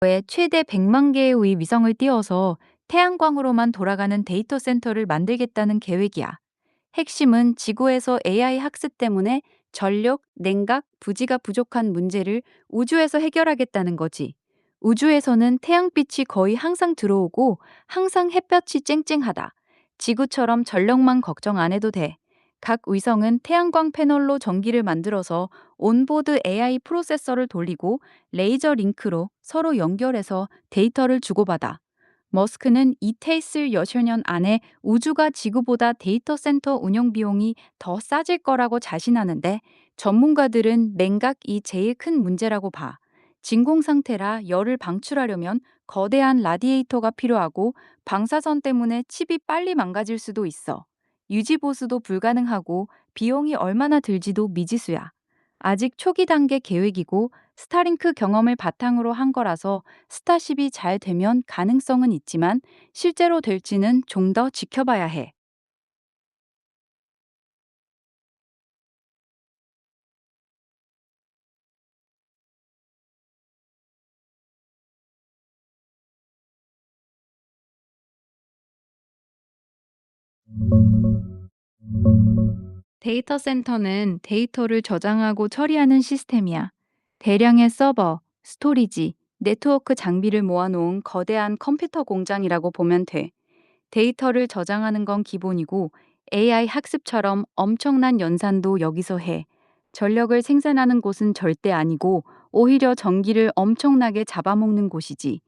에 최대 100만 개의 위성을 띄워서 태양광으로만 돌아가는 데이터 센터를 만들겠다는 계획이야. 핵심은 지구에서 AI 학습 때문에 전력, 냉각, 부지가 부족한 문제를 우주에서 해결하겠다는 거지. 우주에서는 태양빛이 거의 항상 들어오고 항상 햇볕이 쨍쨍하다. 지구처럼 전력만 걱정 안 해도 돼. 각 위성은 태양광 패널로 전기를 만들어서 온보드 AI 프로세서를 돌리고 레이저 링크로 서로 연결해서 데이터를 주고받아. 머스크는 이테이슬 여셔 년 안에 우주가 지구보다 데이터 센터 운영 비용이 더 싸질 거라고 자신하는데, 전문가들은 냉각이 제일 큰 문제라고 봐. 진공 상태라 열을 방출하려면 거대한 라디에이터가 필요하고, 방사선 때문에 칩이 빨리 망가질 수도 있어. 유지 보수도 불가능하고 비용이 얼마나 들지도 미지수야. 아직 초기 단계 계획이고 스타링크 경험을 바탕으로 한 거라서 스타쉽이 잘 되면 가능성은 있지만, 실제로 될지는 좀 더 지켜봐야 해. 데이터 센터는 데이터를 저장하고 처리하는 시스템이야. 대량의 서버, 스토리지, 네트워크 장비를 모아놓은 거대한 컴퓨터 공장이라고 보면 돼. 데이터를 저장하는 건 기본이고, AI 학습처럼 엄청난 연산도 여기서 해. 전력을 생산하는 곳은 절대 아니고 오히려 전기를 엄청나게 잡아먹는 곳이지.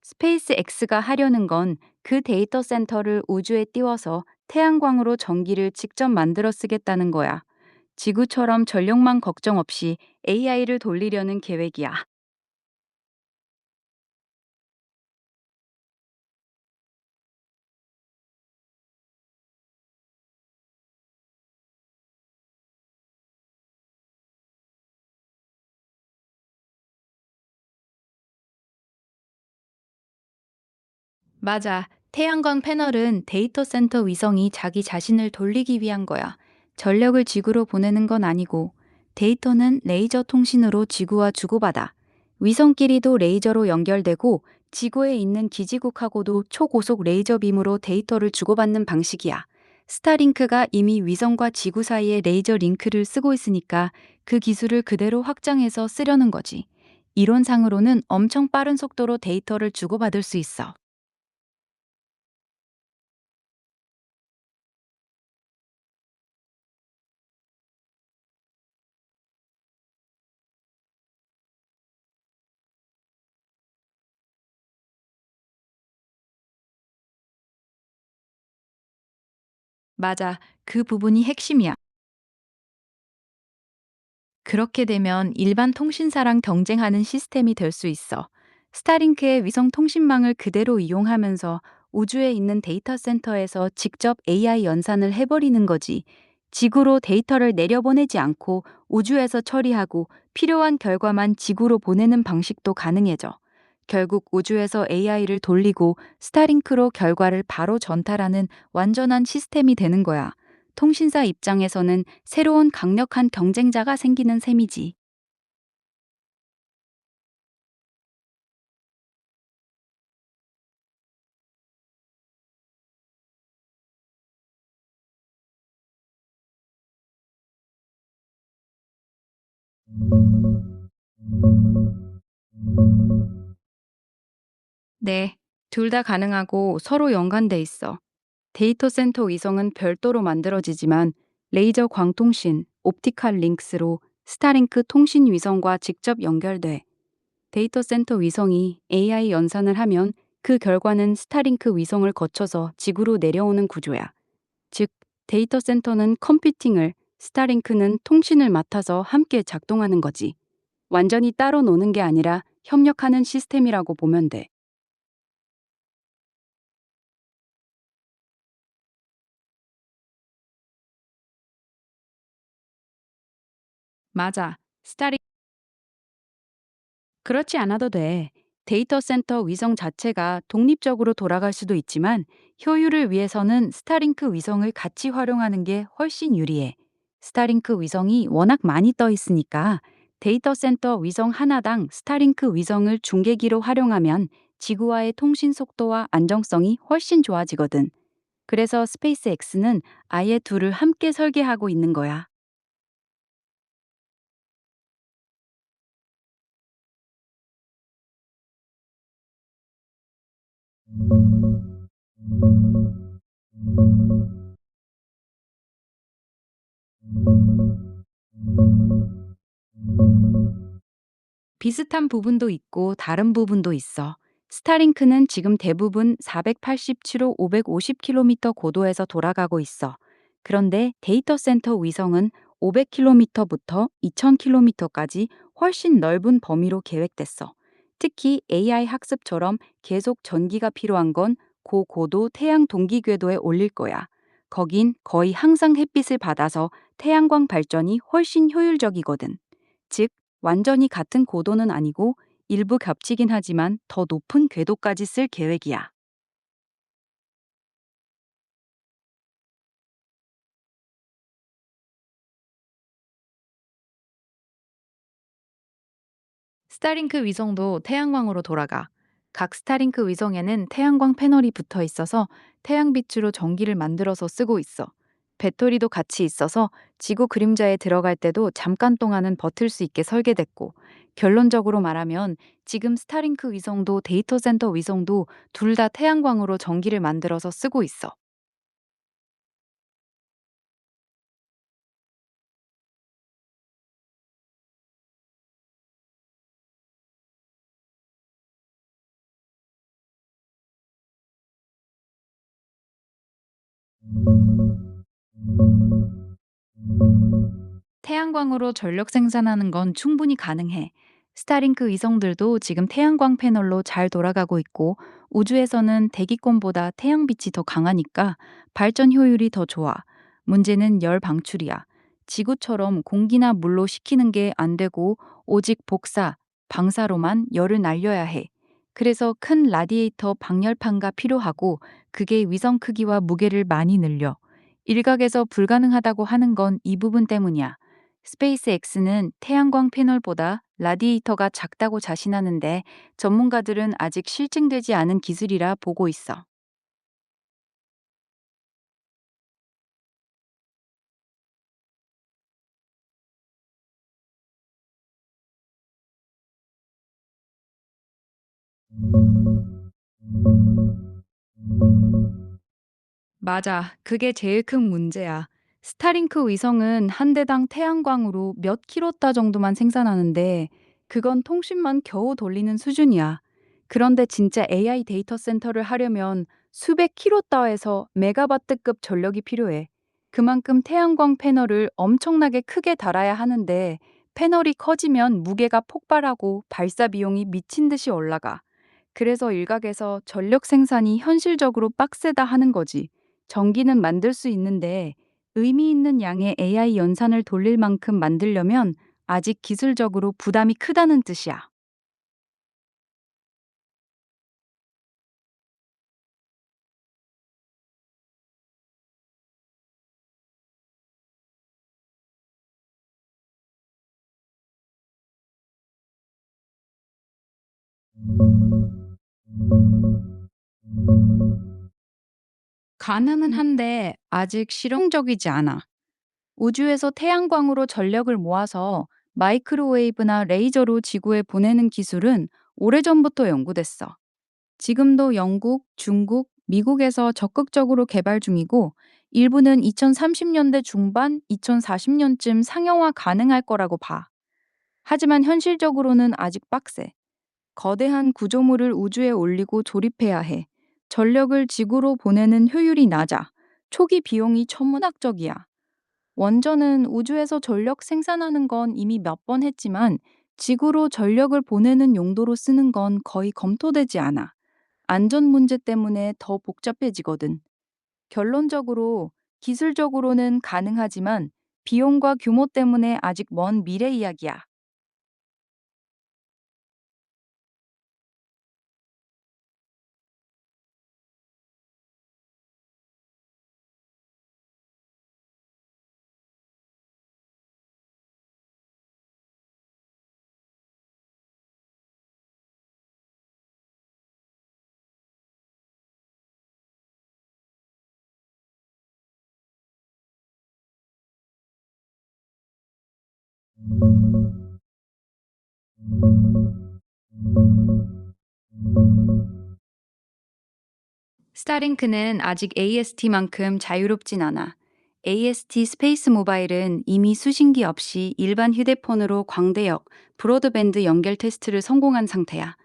스페이스 X가 하려는 건 그 데이터 센터를 우주에 띄워서 태양광으로 전기를 직접 만들어 쓰겠다는 거야. 지구처럼 전력만 걱정 없이 AI를 돌리려는 계획이야. 맞아. 태양광 패널은 데이터 센터 위성이 자기 자신을 돌리기 위한 거야. 전력을 지구로 보내는 건 아니고, 데이터는 레이저 통신으로 지구와 주고받아. 위성끼리도 레이저로 연결되고, 지구에 있는 기지국하고도 초고속 레이저 빔으로 데이터를 주고받는 방식이야. 스타링크가 이미 위성과 지구 사이에 레이저 링크를 쓰고 있으니까 그 기술을 그대로 확장해서 쓰려는 거지. 이론상으로는 엄청 빠른 속도로 데이터를 주고받을 수 있어. 맞아. 그 부분이 핵심이야. 그렇게 되면 일반 통신사랑 경쟁하는 시스템이 될 수 있어. 스타링크의 위성 통신망을 그대로 이용하면서 우주에 있는 데이터 센터에서 직접 AI 연산을 해버리는 거지. 지구로 데이터를 내려보내지 않고 우주에서 처리하고 필요한 결과만 지구로 보내는 방식도 가능해져. 결국 우주에서 AI를 돌리고 스타링크로 결과를 바로 전달하는 완전한 시스템이 되는 거야. 통신사 입장에서는 새로운 강력한 경쟁자가 생기는 셈이지. 네, 둘 다 가능하고 서로 연관돼 있어. 데이터 센터 위성은 별도로 만들어지지만, 레이저 광통신, 옵티칼 링크스로 스타링크 통신 위성과 직접 연결돼. 데이터 센터 위성이 AI 연산을 하면 그 결과는 스타링크 위성을 거쳐서 지구로 내려오는 구조야. 즉, 데이터 센터는 컴퓨팅을, 스타링크는 통신을 맡아서 함께 작동하는 거지. 완전히 따로 노는 게 아니라 협력하는 시스템이라고 보면 돼. 맞아. 그렇지 않아도 돼. 데이터 센터 위성 자체가 독립적으로 돌아갈 수도 있지만, 효율을 위해서는 스타링크 위성을 같이 활용하는 게 훨씬 유리해. 스타링크 위성이 워낙 많이 떠 있으니까 데이터 센터 위성 하나당 스타링크 위성을 중계기로 활용하면 지구와의 통신 속도와 안정성이 훨씬 좋아지거든. 그래서 스페이스X는 아예 둘을 함께 설계하고 있는 거야. 비슷한 부분도 있고 다른 부분도 있어. 스타링크는 지금 대부분 487호 550km 고도에서 돌아가고 있어. 그런데 데이터 센터 위성은 500km부터 2000km까지 훨씬 넓은 범위로 계획됐어. 특히 AI 학습처럼 계속 전기가 필요한 건 고고도 태양 동기 궤도에 올릴 거야. 거긴 거의 항상 햇빛을 받아서 태양광 발전이 훨씬 효율적이거든. 즉, 완전히 같은 고도는 아니고 일부 겹치긴 하지만 더 높은 궤도까지 쓸 계획이야. 스타링크 위성도 태양광으로 돌아가. 각 스타링크 위성에는 태양광 패널이 붙어 있어서 태양빛으로 전기를 만들어서 쓰고 있어. 배터리도 같이 있어서 지구 그림자에 들어갈 때도 잠깐 동안은 버틸 수 있게 설계됐고, 결론적으로 말하면 지금 스타링크 위성도 데이터 센터 위성도 둘 다 태양광으로 전기를 만들어서 쓰고 있어. 태양광으로 전력 생산하는 건 충분히 가능해. 스타링크 위성들도 지금 태양광 패널로 잘 돌아가고 있고, 우주에서는 대기권보다 태양빛이 더 강하니까 발전 효율이 더 좋아. 문제는 열 방출이야. 지구처럼 공기나 물로 식히는 게 안 되고 오직 복사, 방사로만 열을 날려야 해. 그래서 큰 라디에이터 방열판가 필요하고, 그게 위성 크기와 무게를 많이 늘려. 일각에서 불가능하다고 하는 건 이 부분 때문이야. 스페이스X는 태양광 패널보다 라디에이터가 작다고 자신하는데, 전문가들은 아직 실증되지 않은 기술이라 보고 있어. 맞아. 그게 제일 큰 문제야. 스타링크 위성은 한 대당 태양광으로 몇 킬로다 정도만 생산하는데, 그건 통신만 겨우 돌리는 수준이야. 그런데 진짜 AI 데이터 센터를 하려면 수백 킬로다에서 메가바트급 전력이 필요해. 그만큼 태양광 패널을 엄청나게 크게 달아야 하는데, 패널이 커지면 무게가 폭발하고 발사 비용이 미친 듯이 올라가. 그래서 일각에서 전력 생산이 현실적으로 빡세다 하는 거지. 전기는 만들 수 있는데 의미 있는 양의 AI 연산을 돌릴 만큼 만들려면 아직 기술적으로 부담이 크다는 뜻이야. 가능은 한데 아직 실용적이지 않아. 우주에서 태양광으로 전력을 모아서 마이크로웨이브나 레이저로 지구에 보내는 기술은 오래전부터 연구됐어. 지금도 영국, 중국, 미국에서 적극적으로 개발 중이고, 일부는 2030년대 중반, 2040년쯤 상용화 가능할 거라고 봐. 하지만 현실적으로는 아직 빡세. 거대한 구조물을 우주에 올리고 조립해야 해. 전력을 지구로 보내는 효율이 낮아. 초기 비용이 천문학적이야. 원전은 우주에서 전력 생산하는 건 이미 몇 번 했지만, 지구로 전력을 보내는 용도로 쓰는 건 거의 검토되지 않아. 안전 문제 때문에 더 복잡해지거든. 결론적으로 기술적으로는 가능하지만 비용과 규모 때문에 아직 먼 미래 이야기야. 스타링크는 아직 AST만큼 자유롭진 않아. AST 스페이스 모바일은 이미 수신기 없이 일반 휴대폰으로 광대역, 브로드밴드 연결 테스트를 성공한 상태야.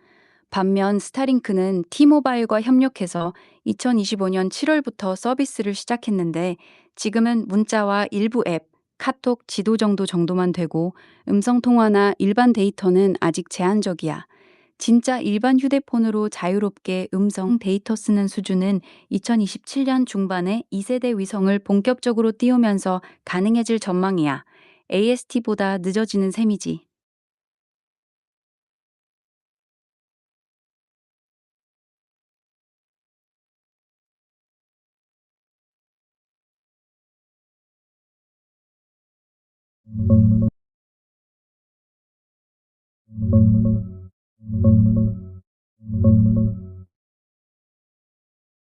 반면 스타링크는 T모바일과 협력해서 2025년 7월부터 서비스를 시작했는데 지금은 문자와 일부 앱, 카톡, 지도 정도만 되고 음성 통화나 일반 데이터는 아직 제한적이야. 진짜 일반 휴대폰으로 자유롭게 음성 데이터 쓰는 수준은 2027년 중반에 2세대 위성을 본격적으로 띄우면서 가능해질 전망이야. AST보다 늦어지는 셈이지.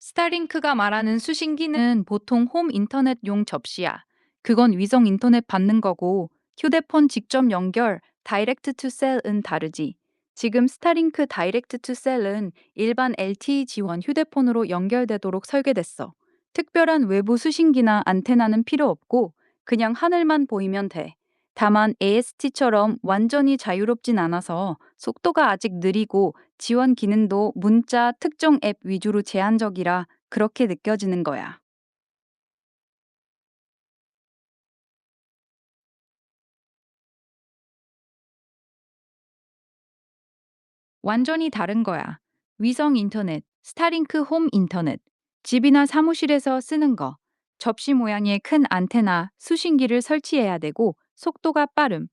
스타링크가 말하는 수신기는 보통 홈 인터넷용 접시야. 그건 위성 인터넷 받는 거고 휴대폰 직접 연결, 다이렉트 투 셀은 다르지. 지금 스타링크 다이렉트 투 셀은 일반 LTE 지원 휴대폰으로 연결되도록 설계됐어. 특별한 외부 수신기나 안테나는 필요 없고 그냥 하늘만 보이면 돼. 다만 AST처럼 완전히 자유롭진 않아서 속도가 아직 느리고 지원 기능도 문자 특정 앱 위주로 제한적이라 그렇게 느껴지는 거야. 완전히 다른 거야. 위성 인터넷, 스타링크 홈 인터넷, 집이나 사무실에서 쓰는 거, 접시 모양의 큰 안테나, 수신기를 설치해야 되고 속도가 빠름,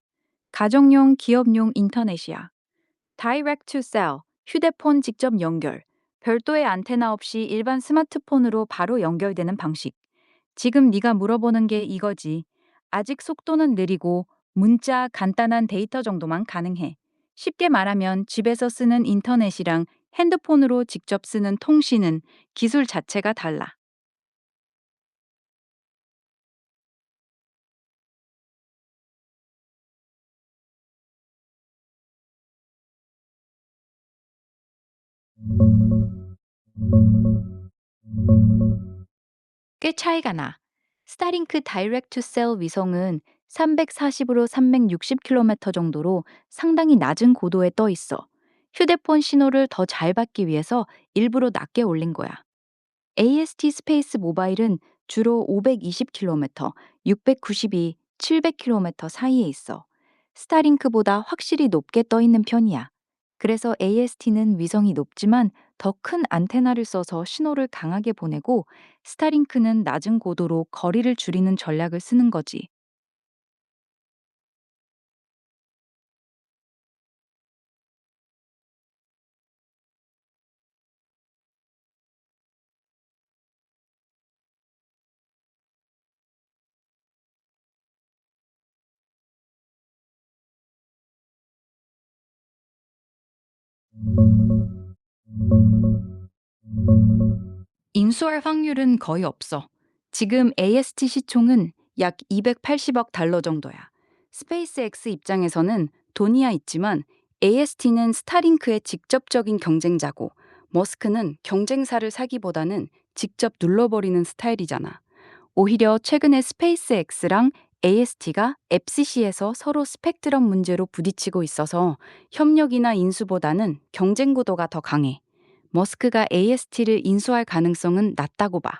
가정용, 기업용 인터넷이야. Direct to cell, 휴대폰 직접 연결, 별도의 안테나 없이 일반 스마트폰으로 바로 연결되는 방식. 지금 네가 물어보는 게 이거지. 아직 속도는 느리고 문자, 간단한 데이터 정도만 가능해. 쉽게 말하면 집에서 쓰는 인터넷이랑 핸드폰으로 직접 쓰는 통신은 기술 자체가 달라. 꽤 차이가 나. 스타링크 다이렉트 투 셀 위성은 340으로 360km 정도로 상당히 낮은 고도에 떠 있어. 휴대폰 신호를 더 잘 받기 위해서 일부러 낮게 올린 거야. AST 스페이스 모바일은 주로 520km, 692, 700km 사이에 있어. 스타링크보다 확실히 높게 떠 있는 편이야. 그래서 AST는 위성이 높지만 더 큰 안테나를 써서 신호를 강하게 보내고 스타링크는 낮은 고도로 거리를 줄이는 전략을 쓰는 거지. 인수할 확률은 거의 없어. 지금 AST 시총은 약 280억 달러 정도야. 스페이스X 입장에서는 돈이야 있지만 AST는 스타링크의 직접적인 경쟁자고 머스크는 경쟁사를 사기보다는 직접 눌러버리는 스타일이잖아. 오히려 최근에 스페이스X랑 AST가 FCC에서 서로 스펙트럼 문제로 부딪히고 있어서 협력이나 인수보다는 경쟁 구도가 더 강해. 머스크가 AST를 인수할 가능성은 낮다고 봐.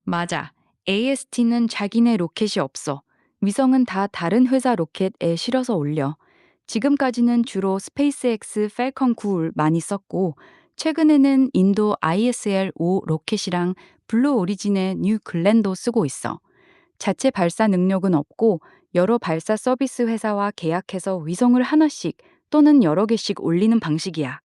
맞아. AST는 자기네 로켓이 없어. 위성은 다 다른 회사 로켓에 실어서 올려. 지금까지는 주로 스페이스X 펠컨 9를 많이 썼고, 최근에는 인도 ISL-5 로켓이랑 블루 오리진의 뉴 글랜도 쓰고 있어. 자체 발사 능력은 없고, 여러 발사 서비스 회사와 계약해서 위성을 하나씩 또는 여러 개씩 올리는 방식이야.